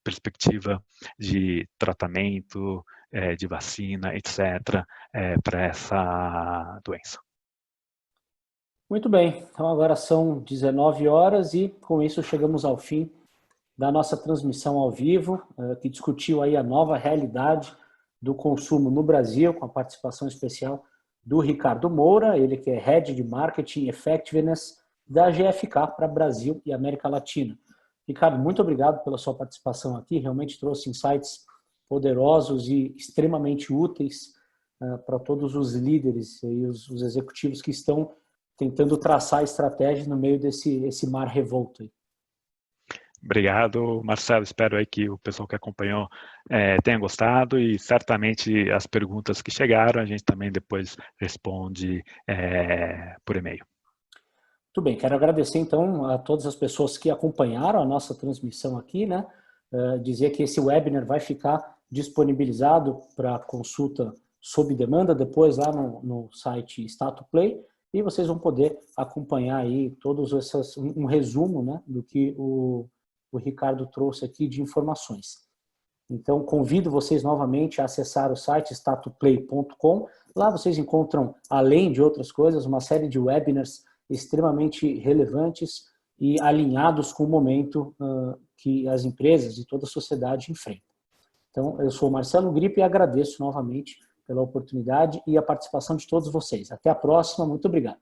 perspectiva de tratamento, de vacina, etc., para essa doença. Muito bem, então agora são 19 horas e com isso chegamos ao fim da nossa transmissão ao vivo, que discutiu aí a nova realidade do consumo no Brasil, com a participação especial do Ricardo Moura, ele que é Head de Marketing Effectiveness da GfK para Brasil e América Latina. Ricardo, muito obrigado pela sua participação aqui, realmente trouxe insights poderosos e extremamente úteis para todos os líderes e os executivos que estão tentando traçar estratégias no meio desse mar revolto aí. Obrigado, Marcelo. Espero aí que o pessoal que acompanhou tenha gostado, e certamente as perguntas que chegaram a gente também depois responde por e-mail. Muito bem, quero agradecer então a todas as pessoas que acompanharam a nossa transmissão aqui, né? Dizer que esse webinar vai ficar disponibilizado para consulta sob demanda depois lá no site StatoPlay, e vocês vão poder acompanhar aí todos um resumo, né, do que o Ricardo trouxe aqui de informações. Então, convido vocês novamente a acessar o site statoplay.com. Lá vocês encontram, além de outras coisas, uma série de webinars extremamente relevantes e alinhados com o momento que as empresas e toda a sociedade enfrentam. Então, eu sou o Marcelo Gripe e agradeço novamente pela oportunidade e a participação de todos vocês. Até a próxima, muito obrigado.